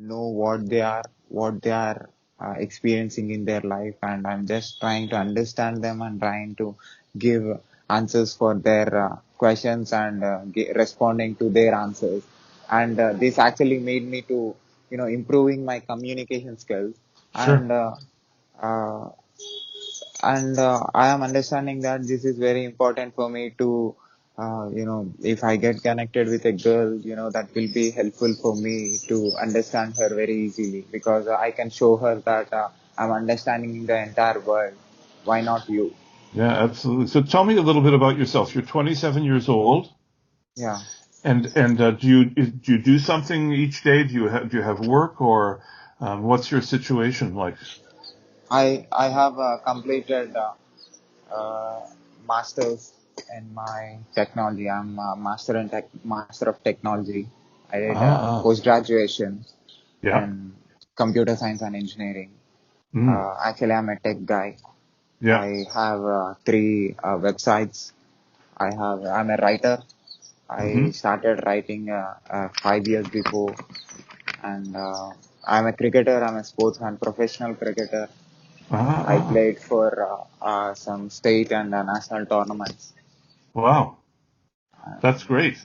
know what they are experiencing in their life, and I'm just trying to understand them and trying to give answers for their questions and responding to their answers. And this actually made me to improving my communication skills. Sure. And uh, and uh, I am understanding that this is very important for me to, if I get connected with a girl, that will be helpful for me to understand her very easily, because I can show her that I'm understanding the entire world. Why not you? Yeah, absolutely. So tell me a little bit about yourself. You're 27 years old, Yeah. and do you do something each day? Do you have work, or what's your situation like? I have completed masters in my technology. I'm a master of technology. I did Ah, post graduation yeah. in computer science and engineering. Mm, Actually, I'm a tech guy. yeah. I have three websites. I'm a writer. I Mm-hmm. started writing 5 years before, and I'm a cricketer. I'm a sportsman, professional cricketer. Ah, I ah. played for some state and national tournaments. Wow. That's And, great.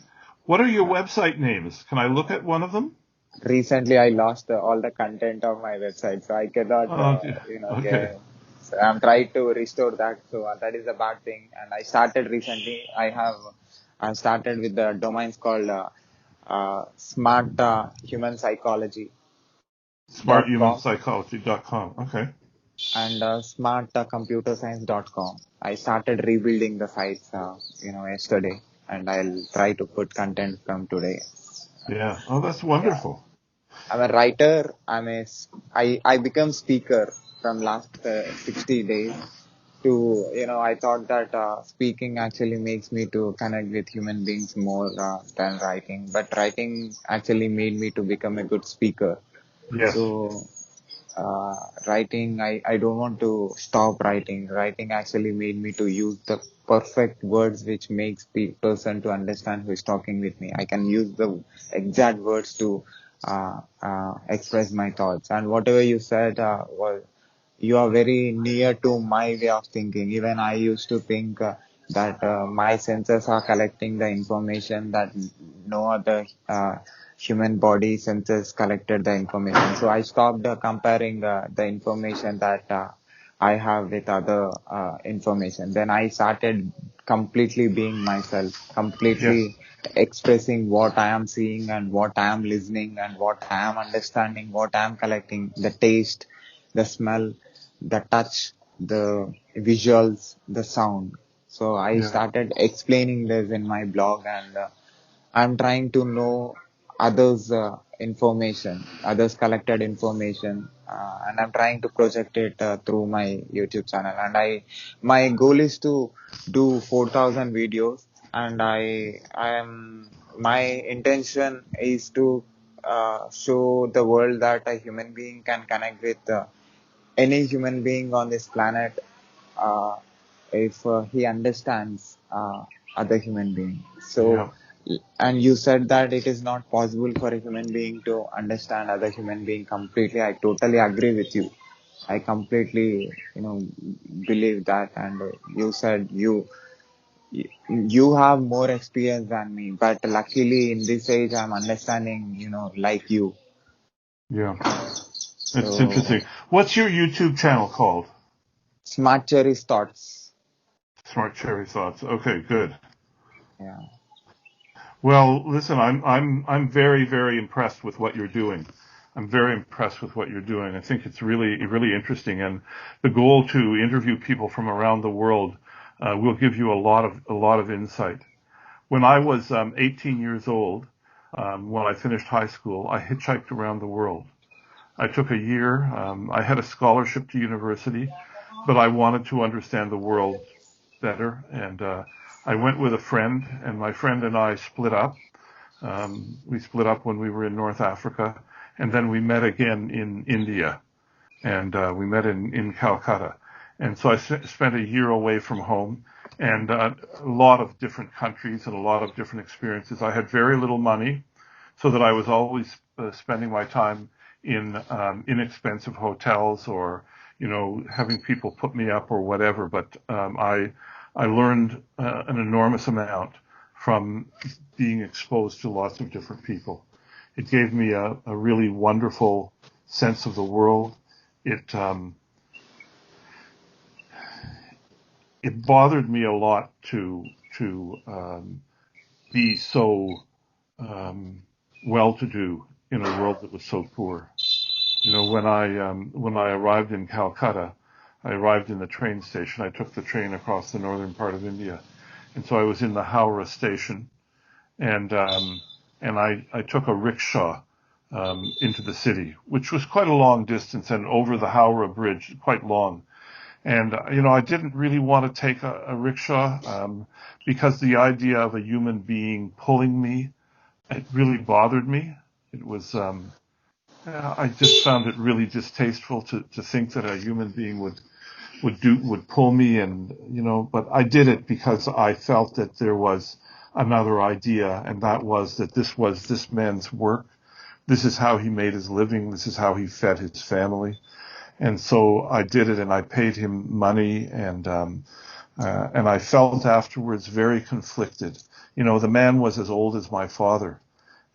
What are your uh, website names? Can I look at one of them? Recently, I lost all the content of my website, so I cannot, Oh, dear. Okay. so I'm trying to restore that. So that is a bad thing. And I started recently. I started with the domains called Smart Human Psychology .com SmartHumanPsychology.com. Okay. and Smart Computer Science.com. I started rebuilding the sites, yesterday, and I'll try to put content from today. Yeah. Oh, that's Yeah. wonderful. I'm a writer. I become speaker from last 60 days to, I thought that speaking actually makes me to connect with human beings more than writing, but writing actually made me to become a good speaker. Yes. So, I don't want to stop writing. Writing actually made me to use the perfect words which makes person to understand who is talking with me. I can use the exact words to express my thoughts. And whatever you said was you are very near to my way of thinking. Even I used to think that my senses are collecting the information that no other human body senses collected the information. So I stopped comparing the information that I have with other information. Then I started completely being myself, Yes. completely expressing what I am seeing and what I am listening and what I am understanding, what I am collecting, the taste, the smell, the touch, the visuals, the sound. So I Yeah. started explaining this in my blog, and I'm trying to know others' others' collected information, and I'm trying to project it through my YouTube channel. And my goal is to do 4,000 videos, and my intention is to show the world that a human being can connect with any human being on this planet uh, if he understands other human being. So, Yeah. and you said that it is not possible for a human being to understand other human being completely. I totally agree with you. I completely, believe that. And you said you have more experience than me, but luckily in this age I'm understanding, like you. Yeah. It's So, interesting. What's your YouTube channel called? smart cherries thoughts. Smart Cherry Thoughts. Okay, good. Yeah. Well, listen, I'm very, very impressed with what you're doing. I'm very impressed with what you're doing. I think it's really, really interesting, and the goal to interview people from around the world will give you a lot of insight. When I was 18 years old, when I finished high school, I hitchhiked around the world. I took a year. I had a scholarship to university, but I wanted to understand the world better, and I went with a friend, and my friend and I split up. We split up when we were in North Africa, and then we met again in India, and we met in Calcutta. And so I spent a year away from home, and a lot of different countries and a lot of different experiences. I had very little money, so that I was always spending my time in inexpensive hotels or, having people put me up or whatever. But I learned an enormous amount from being exposed to lots of different people. It gave me a really wonderful sense of the world. It it bothered me a lot to be so um, well-to-do in a world that was so poor. When I arrived in Calcutta, I arrived in the train station. I took the train across the northern part of India, and so I was in the Howrah station, and I took a rickshaw into the city, which was quite a long distance, and over the Howrah Bridge, quite long. And I didn't really want to take a rickshaw because the idea of a human being pulling me, it really bothered me. It was I just found it really distasteful to think that a human being would pull me, and but I did it because I felt that there was another idea, and that was that this was this man's work. This is how he made his living. This is how he fed his family. And so I did it, and I paid him money, and I felt afterwards very conflicted. The man was as old as my father,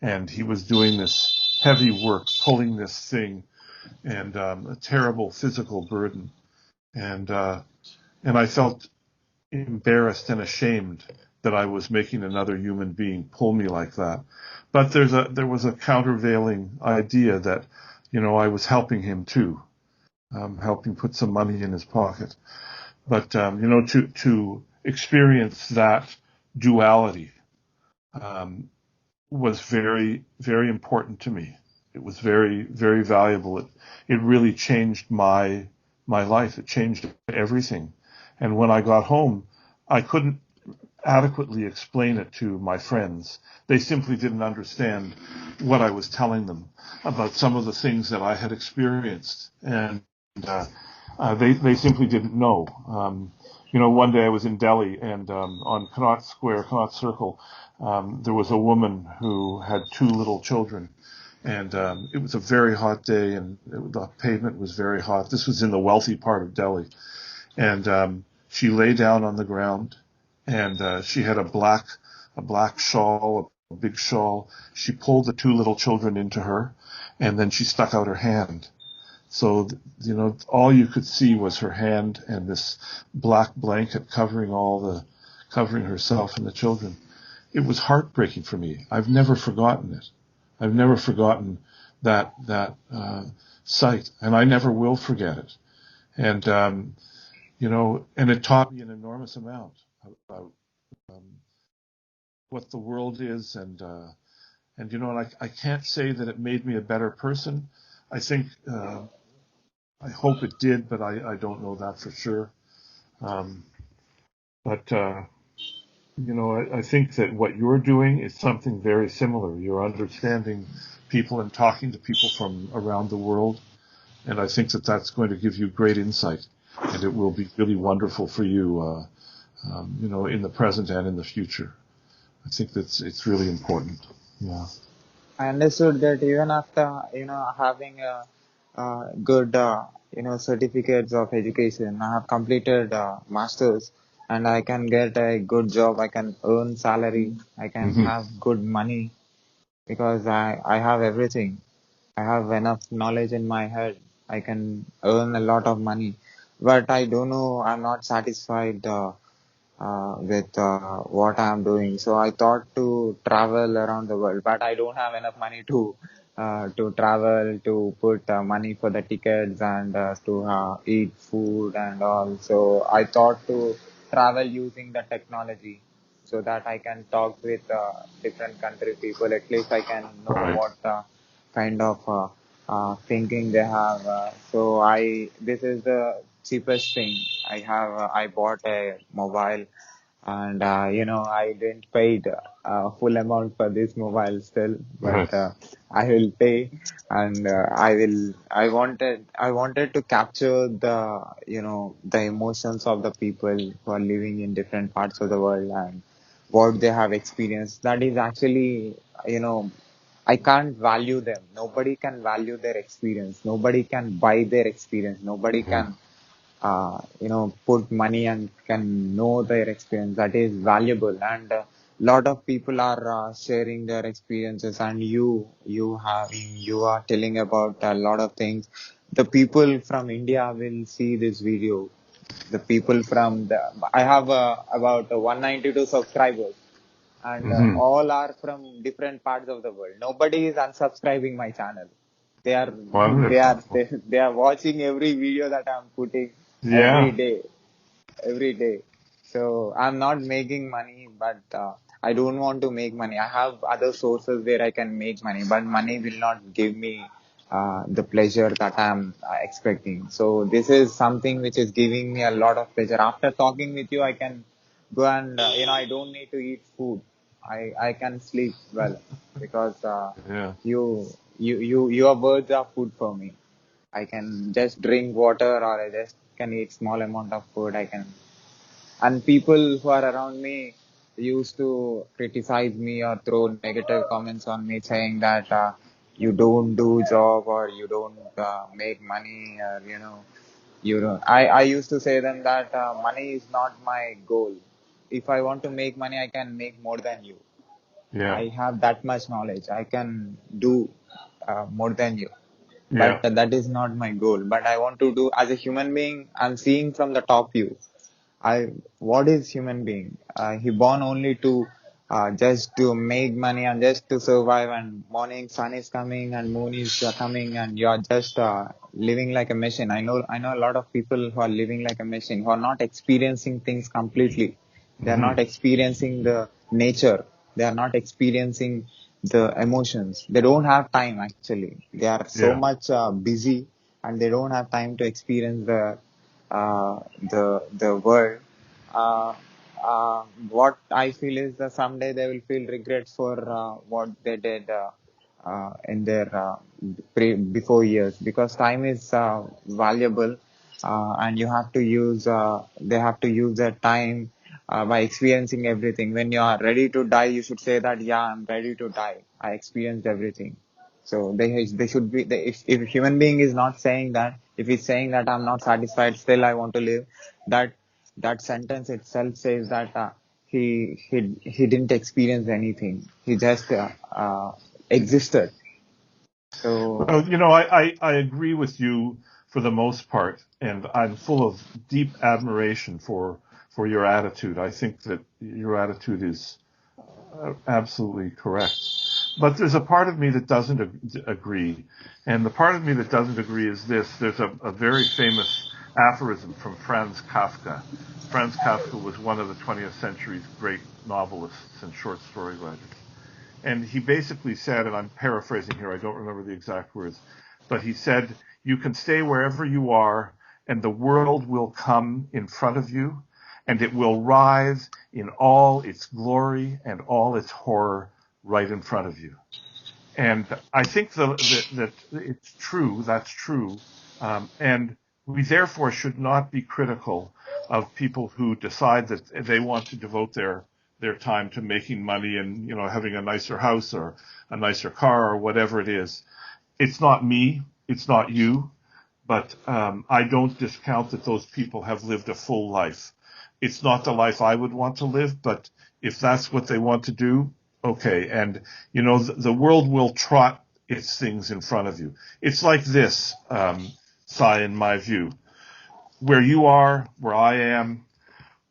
and he was doing this heavy work, pulling this thing, and a terrible physical burden. And I felt embarrassed and ashamed that I was making another human being pull me like that. But there was a countervailing idea that, I was helping him too, helping put some money in his pocket. But to experience that duality was very, very important to me. It was very, very valuable. It really changed my life. It changed everything. And when I got home, I couldn't adequately explain it to my friends. They simply didn't understand what I was telling them about some of the things that I had experienced, and they simply didn't know. One day I was in Delhi, and on Connaught Square, Connaught Circle, there was a woman who had two little children, and it was a very hot day, and the pavement was very hot. This was in the wealthy part of Delhi, and she lay down on the ground, and she had a black shawl, a big shawl. She pulled the two little children into her, and then she stuck out her hand. So, all you could see was her hand and this black blanket covering herself and the children. It was heartbreaking for me. I've never forgotten it. I've never forgotten that sight, and I never will forget it. And, and it taught me an enormous amount about what the world is, and I can't say that it made me a better person. I think, I hope it did, but I don't know that for sure. Um, but I think that what you're doing is something very similar. You're understanding people and talking to people from around the world, and I think that that's going to give you great insight, and it will be really wonderful for you, in the present and in the future. I think it's really important. Yeah. I understood that even after, having good, certificates of education, I have completed masters, and I can get a good job. I can earn salary. I can Hmm. have good money because I have everything. I have enough knowledge in my head. I can earn a lot of money, but I don't know. I'm not satisfied with what I'm doing. So I thought to travel around the world, but I don't have enough money to travel, to put money for the tickets, and to eat food and all. So I thought to travel using the technology so that I can talk with different country people. At least I can know Right. what kind of thinking they have. So this is the cheapest thing I have. I bought a mobile, and I didn't pay the full amount for this mobile still, but Right. I will pay, and I wanted to capture the emotions of the people who are living in different parts of the world, and what they have experienced. That is actually, you know I can't value them. Nobody can value their experience. Nobody can buy their experience. Nobody Yeah. can, put money and can know their experience. That is valuable. And a lot of people are sharing their experiences. And you are telling about a lot of things. The people from India will see this video. The people from I have about 192 subscribers, and Hmm. all are from different parts of the world. Nobody is unsubscribing my channel. They are they are Wonderful. they are watching every video that I'm putting every Yeah. day, every day. So I'm not making money, but I don't want to make money. I have other sources where I can make money, but money will not give me the pleasure that I'm expecting. So this is something which is giving me a lot of pleasure. After talking with you, I can go and I don't need to eat food. I can sleep well because Yeah. your words are food for me. I can just drink water or I just can eat small amount of food. I can, and people who are around me used to criticize me or throw negative comments on me saying that you don't do job or you don't make money or you don't. I used to say them that money is not my goal. If I want to make money, I can make more than you. Yeah. I have that much knowledge. I can do more than you, but Yeah. that is not my goal. But I want to do as a human being. I'm seeing from the top view. What is human being? He born only to just to make money and just to survive. And morning sun is coming and moon is coming, and you are just living like a machine. I know a lot of people who are living like a machine, who are not experiencing things completely. They are Hmm. not experiencing the nature. They are not experiencing the emotions. They don't have time actually. They are so Yeah. much busy, and they don't have time to experience the world. Uh, what I feel is that someday they will feel regrets for what they did in their before years, because time is valuable, and you have to use they have to use their time by experiencing everything. When you are ready to die, you should say that yeah, I'm ready to die. I experienced everything. So they should be if human being is not saying that, if he's saying that I'm not satisfied, still I want to live, that that sentence itself says that he didn't experience anything. He just existed. So Well, I agree with you for the most part, and I'm full of deep admiration for your attitude. I think that your attitude is absolutely correct. But there's a part of me that doesn't agree. And the part of me that doesn't agree is this. There's a very famous aphorism from Franz Kafka. Franz Kafka was one of the 20th century's great novelists and short story writers. And he basically said, and I'm paraphrasing here, I don't remember the exact words, but he said, you can stay wherever you are, and the world will come in front of you, and it will rise in all its glory and all its horror right in front of you. And I think that it's true, that's true. And we therefore should not be critical of people who decide that they want to devote their time to making money and, having a nicer house or a nicer car or whatever it is. It's not me, it's not you, but I don't discount that those people have lived a full life. It's not the life I would want to live, but if that's what they want to do, okay. And, the world will trot its things in front of you. It's like this, Sai, in my view. Where you are, where I am,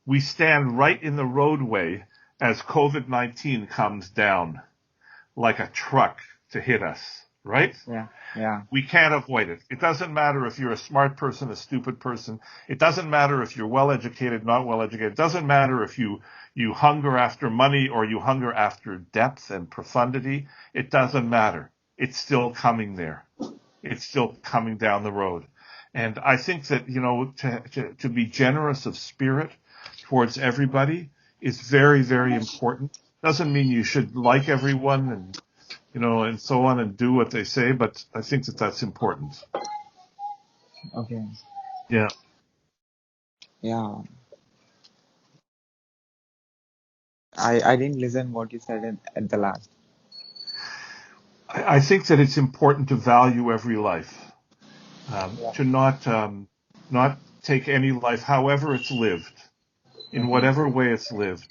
we stand right in the roadway as COVID-19 comes down like a truck to hit us, right? yeah, yeah, We can't avoid it. It doesn't matter if you're a smart person, a stupid person. It doesn't matter if you're well educated, not well educated. It doesn't matter if you hunger after money or you hunger after depth and profundity. It doesn't matter. It's still coming there. It's still coming down the road. And I think that, to be generous of spirit towards everybody is very, very important. Doesn't mean you should like everyone and so on and do what they say, but I think that that's important. okay, Yeah. yeah. I didn't listen what you said at the last. I think that it's important to value every life, Yeah. to not take any life, however it's lived, in Hmm. whatever way it's lived,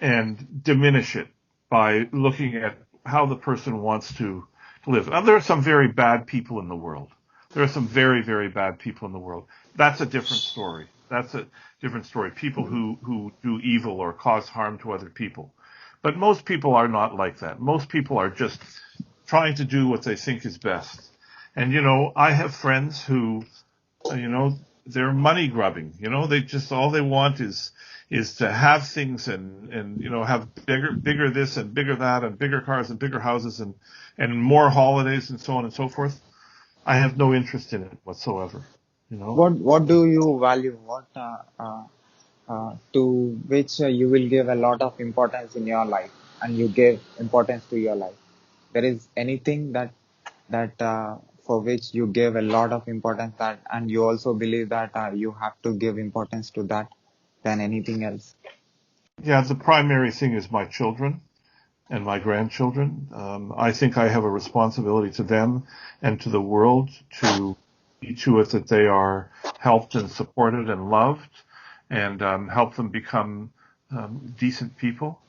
and diminish it by looking at how the person wants to live. Now, there are some very bad people in the world. There are some very, very bad people in the world. That's a different story. That's a different story. People who do evil or cause harm to other people. But most people are not like that. Most people are just trying to do what they think is best. And, I have friends who, they're money grubbing. They just, all they want is to have things and, have bigger this and bigger that and bigger cars and bigger houses and more holidays and so on and so forth. I have no interest in it whatsoever, you know. What do you value? What to which you will give a lot of importance in your life, and you give importance to your life? There is anything that for which you give a lot of importance, that and you also believe that you have to give importance to that than anything else? Yeah, the primary thing is my children and my grandchildren. I think I have a responsibility to them and to the world to see to it that they are helped and supported and loved, and help them become decent people.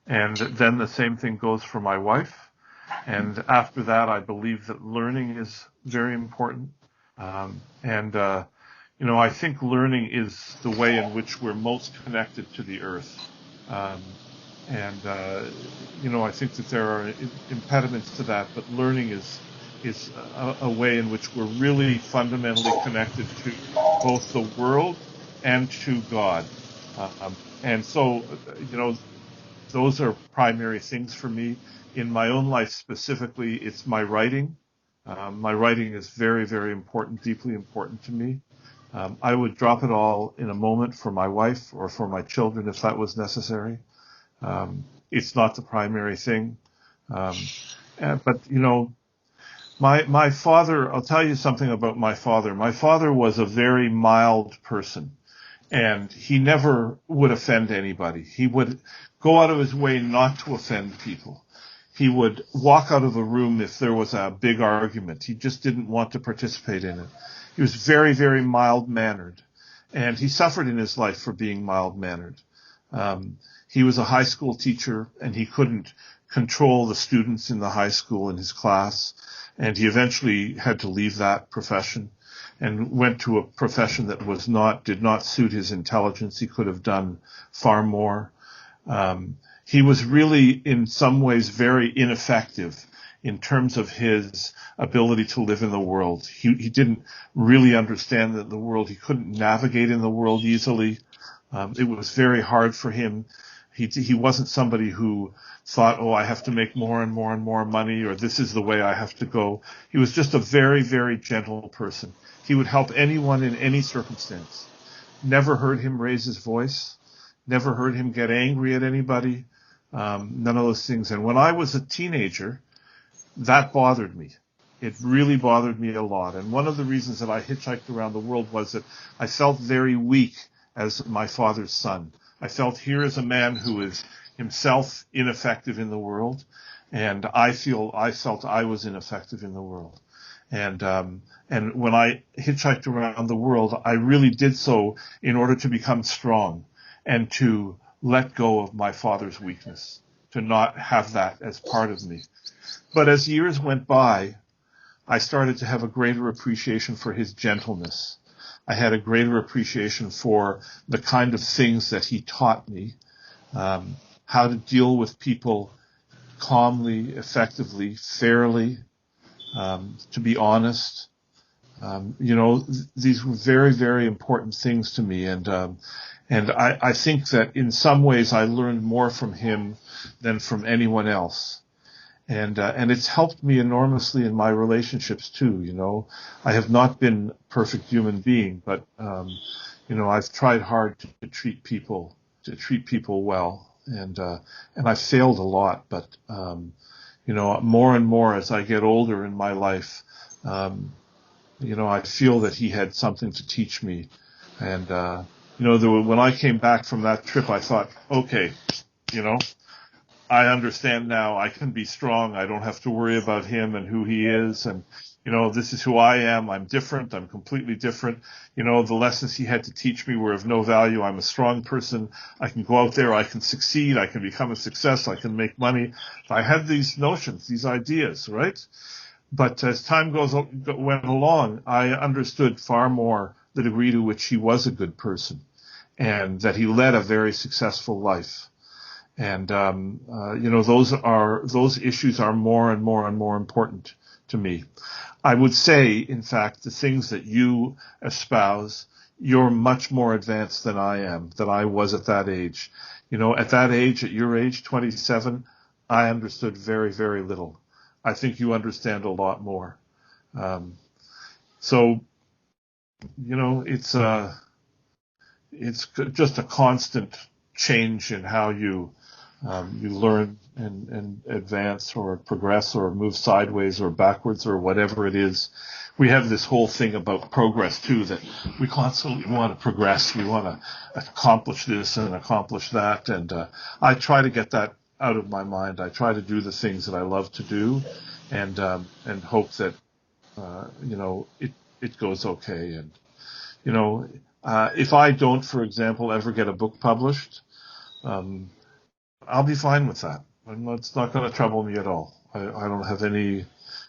And then the same thing goes for my wife. And after that, I believe that learning is very important. I think learning is the way in which we're most connected to the earth. Um, and I think that there are impediments to that, but learning is a way in which we're really fundamentally connected to both the world and to God. And so, those are primary things for me. In my own life specifically, it's my writing. My writing is very, very important, deeply important to me. I would drop it all in a moment for my wife or for my children if that was necessary. It's not the primary thing. Um, but my father, I'll tell you something about my father. My father was a very mild person, and he never would offend anybody. He would go out of his way not to offend people. He would walk out of a room if there was a big argument. He just didn't want to participate in it. He was very, very mild-mannered, and he suffered in his life for being mild-mannered. He was a high school teacher, and he couldn't control the students in the high school in his class, and he eventually had to leave that profession and went to a profession that did not suit his intelligence. He could have done far more. He was really, in some ways, very ineffective in terms of his ability to live in the world. He didn't really understand the world. He couldn't navigate in the world easily. It was very hard for him. He wasn't somebody who thought, oh, I have to make more and more and more money, or this is the way I have to go. He was just a very, very gentle person. He would help anyone in any circumstance. Never heard him raise his voice. Never heard him get angry at anybody. None of those things. And when I was a teenager, that bothered me. It really bothered me a lot. And one of the reasons that I hitchhiked around the world was that I felt very weak as my father's son. I felt here is a man who is himself ineffective in the world, and I felt I was ineffective in the world. And when I hitchhiked around the world, I really did so in order to become strong and to let go of my father's weakness, to not have that as part of me. But as years went by, I started to have a greater appreciation for his gentleness. I had a greater appreciation for the kind of things that he taught me, how to deal with people calmly, effectively, fairly, to be honest. These were very, very important things to me, and I think that in some ways I learned more from him than from anyone else. And it's helped me enormously in my relationships too. I have not been a perfect human being, but I've tried hard to treat people well, and I've failed a lot. But more and more as I get older in my life, I feel that he had something to teach me. And when I came back from that trip, I thought, okay, you know, I understand now I can be strong. I don't have to worry about him and who he is. And, this is who I am. I'm different. I'm completely different. The lessons he had to teach me were of no value. I'm a strong person. I can go out there. I can succeed. I can become a success. I can make money. I had these notions, these ideas, right? But as time went along, I understood far more the degree to which he was a good person and that he led a very successful life. And, those issues are more and more and more important to me. I would say, in fact, the things that you espouse, you're much more advanced than I was at that age. At that age, at your age, 27, I understood very, very little. I think you understand a lot more. So, it's just a constant change in how you learn and advance or progress or move sideways or backwards or whatever it is. We have this whole thing about progress too, that we constantly want to progress. We want to accomplish this and accomplish that. And I try to get that out of my mind. I try to do the things that I love to do and hope that, it goes okay. And, if I don't, for example, ever get a book published, I'll be fine with that. It's not going to trouble me at all. I don't have any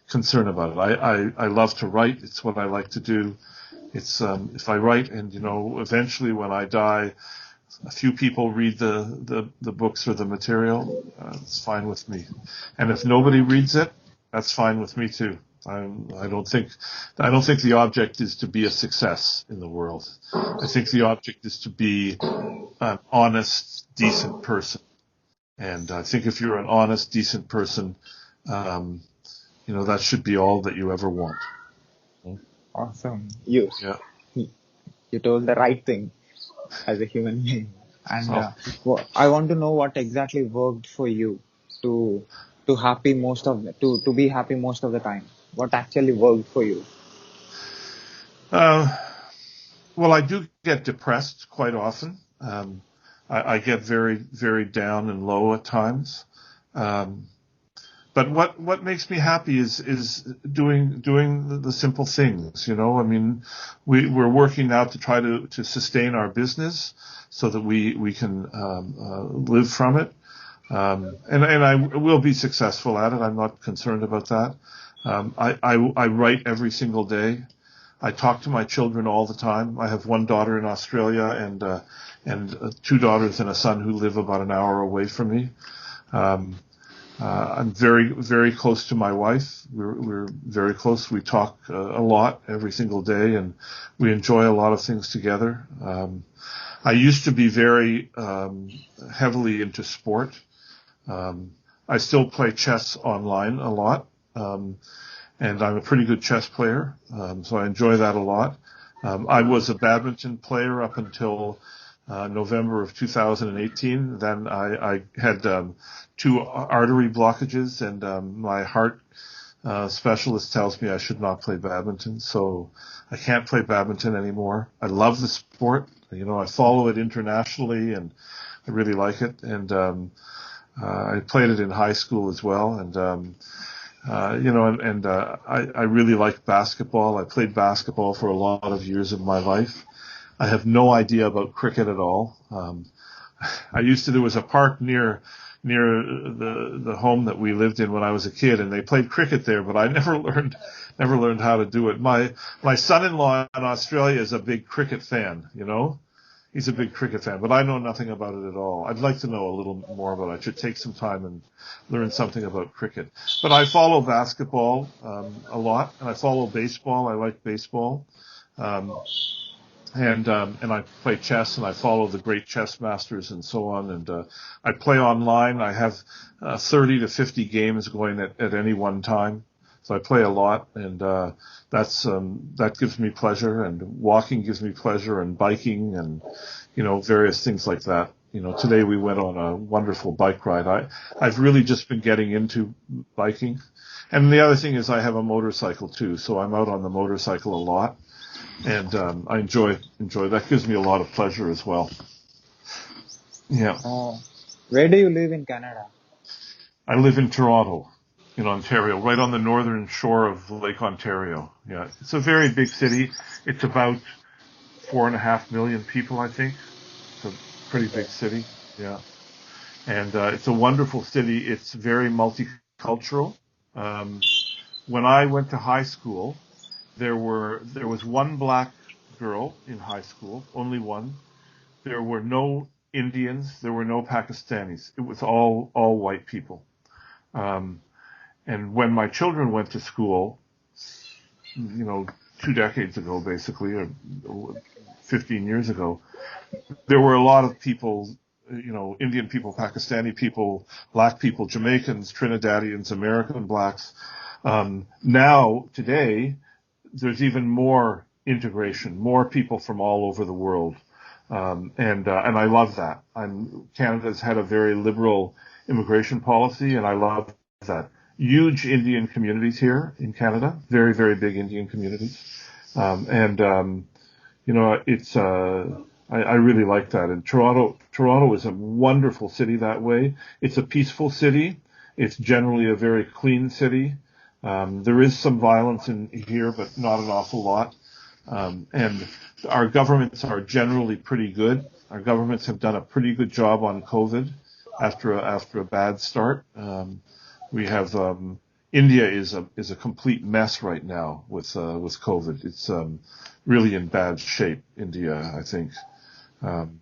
concern about it. I love to write. It's what I like to do. It's if I write and eventually when I die, a few people read the books or the material, it's fine with me. And if nobody reads it, that's fine with me too. I don't think the object is to be a success in the world. I think the object is to be an honest, decent person. And I think if you're an honest, decent person, that should be all that you ever want. Awesome. Yeah. You told the right thing as a human being. And Oh. I want to know what exactly worked for you to be happy most of the time. What actually worked for you? Well, I do get depressed quite often. I get very, very down and low at times. But what makes me happy is doing the simple things. I mean, we're working now to try to sustain our business so that we can live from it. And I will be successful at it. I'm not concerned about that. I write every single day. I talk to my children all the time. I have one daughter in Australia and two daughters and a son who live about an hour away from me. I'm very, very close to my wife. We're very close. We talk a lot every single day, and we enjoy a lot of things together. I used to be very heavily into sport. I still play chess online a lot, and I'm a pretty good chess player, so I enjoy that a lot. I was a badminton player up until November of 2018. Then I had two artery blockages, and my heart specialist tells me I should not play badminton, so I can't play badminton anymore. I love the sport. I follow it internationally, and I really like it. And I played it in high school as well, and I really like basketball. I played basketball for a lot of years of my life. I have no idea about cricket at all. There was a park near the home that we lived in when I was a kid, and they played cricket there, but I never learned how to do it. My son-in-law in Australia is a big cricket fan, He's a big cricket fan, but I know nothing about it at all. I'd like to know a little more about it. I should take some time and learn something about cricket. But I follow basketball a lot, and I follow baseball. I like baseball. And I play chess, and I follow the great chess masters and so on. And I play online. I have 30 to 50 games going at any one time. So I play a lot, and that gives me pleasure. And walking gives me pleasure, and biking, and various things like that. Today we went on a wonderful bike ride. I've really just been getting into biking, and the other thing is I have a motorcycle too, so I'm out on the motorcycle a lot. And I enjoy that. Gives me a lot of pleasure as well. Yeah. Where do you live in Canada? I live in Toronto, in Ontario, right on the northern shore of Lake Ontario. Yeah, it's a very big city. It's about 4.5 million people, I think. It's a pretty Okay. big city. Yeah, and it's a wonderful city. It's very multicultural. Um, when I went to high school, there was one black girl in high school, only one. There were no Indians. There were no Pakistanis. It was all white people. Um, and when my children went to school, 2 decades ago, basically, or 15 years ago, there were a lot of people, Indian people, Pakistani people, black people, Jamaicans, Trinidadians, American blacks. Now, today, there's even more integration, more people from all over the world. And I love that. Canada's had a very liberal immigration policy, and I love that. Huge Indian communities here in Canada, very, very big Indian communities. And it's, I really like that. And Toronto is a wonderful city that way. It's a peaceful city. It's generally a very clean city. There is some violence in here, but not an awful lot. And our governments are generally pretty good. Our governments have done a pretty good job on COVID after a bad start. We have India is a complete mess right now with COVID. It's really in bad shape. India, I think, and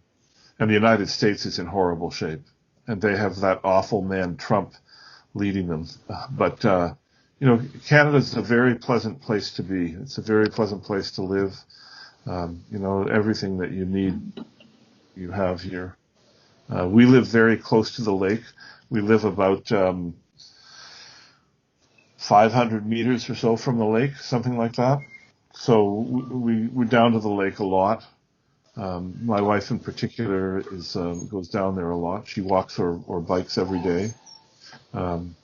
the United States is in horrible shape, and they have that awful man Trump leading them. But Canada's a very pleasant place to be. It's a very pleasant place to live. Everything that you need, you have here. We live very close to the lake. We live about 500 meters or so from the lake, something like that. So we're down to the lake a lot. My wife in particular goes down there a lot. She walks or bikes every day. And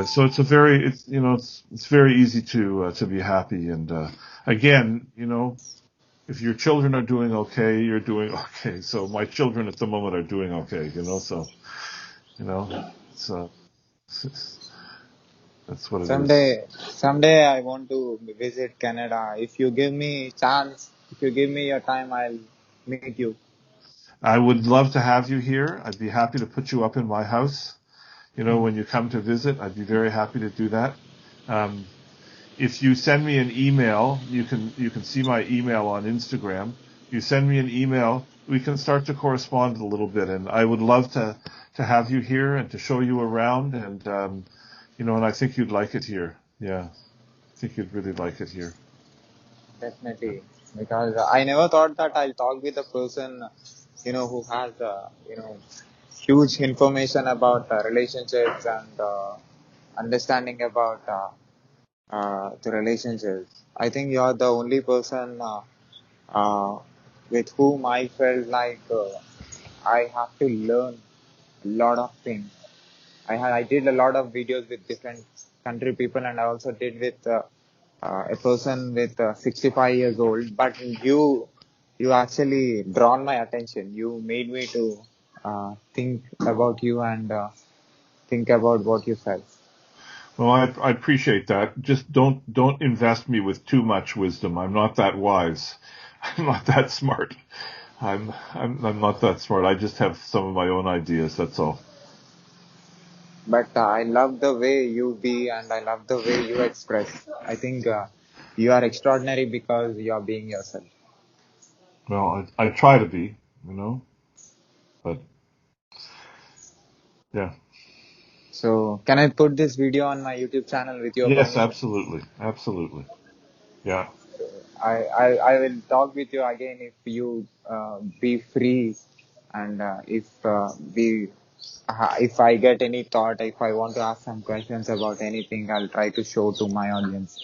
so it's it's very easy to be happy. And again, if your children are doing okay, you're doing okay. So my children at the moment are doing okay. So it's that's what it is. Someday I want to visit Canada. If you give me chance, if you give me your time, I'll meet you. I would love to have you here. I'd be happy to put you up in my house. When you come to visit, I'd be very happy to do that. Um, if you send me an email, you can see my email on Instagram. You send me an email, we can start to correspond a little bit, and I would love to have you here and to show you around, and and I think you'd like it here. Yeah, I think you'd really like it here. Definitely, because I never thought that I'll talk with a person, who has, huge information about relationships and understanding about the relationships. I think you're the only person uh, with whom I felt like I have to learn a lot of things. I did a lot of videos with different country people, and I also did with a person with 65 years old. But you actually drawn my attention. You made me to think about you and think about what you said. Well, I appreciate that. Just don't invest me with too much wisdom. I'm not that wise. I'm not that smart. I'm not that smart. I just have some of my own ideas. That's all. But I love the way you be and I love the way you express. I think you are extraordinary because you are being yourself. Well, I try to be, but yeah. So can I put this video on my YouTube channel with your Yes, permission? absolutely, absolutely. Yeah. I will talk with you again if you be free and if I get any thought, if I want to ask some questions about anything, I'll try to show to my audience.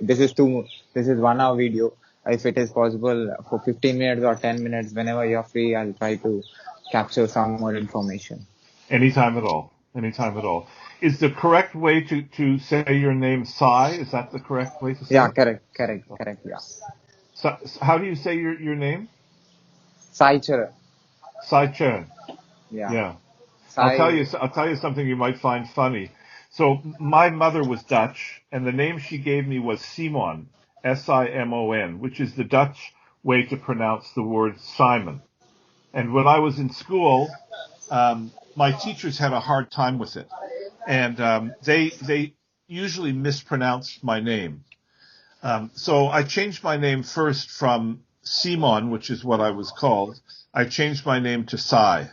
This is 1 hour video. If it is possible for 15 minutes or 10 minutes, whenever you're free, I'll try to capture some more information. Anytime at all. Anytime at all. Is the correct way to say your name Sai? Is that the correct way to say Yeah, it? correct. Yeah. How do you say your name? Sai Chara. Sai Chen. Yeah. Yeah. Sai. I'll tell you something you might find funny. So my mother was Dutch, and the name she gave me was Simon, Simon, which is the Dutch way to pronounce the word Simon. And when I was in school, my teachers had a hard time with it, and they usually mispronounced my name. So I changed my name first from Simon, which is what I was called. I changed my name to Sai,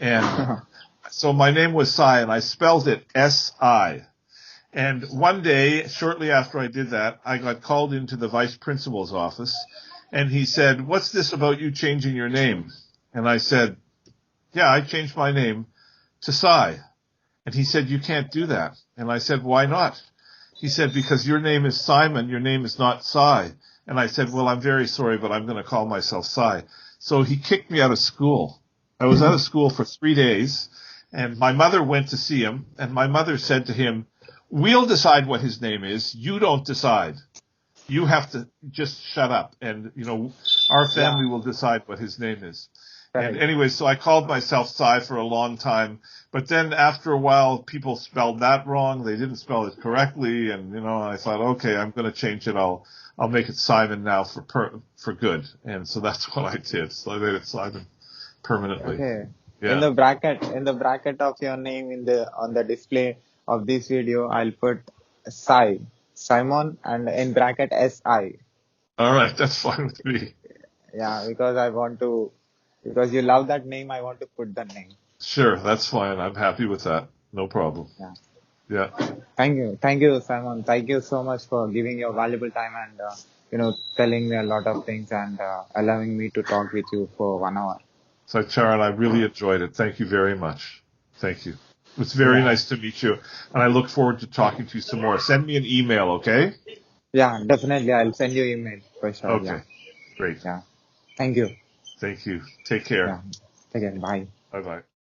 and so my name was Sai, and I spelled it S-I. And one day, shortly after I did that, I got called into the vice principal's office, and he said, "What's this about you changing your name?" And I said, "Yeah, I changed my name to Sai." And he said, "You can't do that." And I said, "Why not?" He said, "Because your name is Simon, your name is not Sai." And I said, "Well, I'm very sorry, but I'm going to call myself Sai." So he kicked me out of school. I was out of school for 3 days, and my mother went to see him, and my mother said to him, "We'll decide what his name is. You don't decide. You have to just shut up, and, our Yeah, family will decide what his name is." And correct. anyway, so I called myself Sai for a long time, but then after a while, people spelled that wrong. They didn't spell it correctly, and, I thought, okay, I'm going to change it. I'll make it Simon now for good. And so that's what I did. So I made it Simon permanently. Okay. Yeah. In the bracket of your name on the display of this video, I'll put Sai, Simon, and in bracket SI. All right. That's fine with me. Yeah, because you love that name, I want to put that name. Sure. That's fine. I'm happy with that. No problem. Yeah. Yeah. Thank you, Simon. Thank you so much for giving your valuable time and telling me a lot of things and allowing me to talk with you for 1 hour. So, Charan, I really enjoyed it. Thank you very much. Thank you. It's very Yeah, nice to meet you, and I look forward to talking to you some more. Send me an email, okay? yeah, definitely. I'll send you email for sure. Yeah, Okay. Great. yeah. Thank you. Thank you. Take care. Yeah. Again, bye. Bye-bye.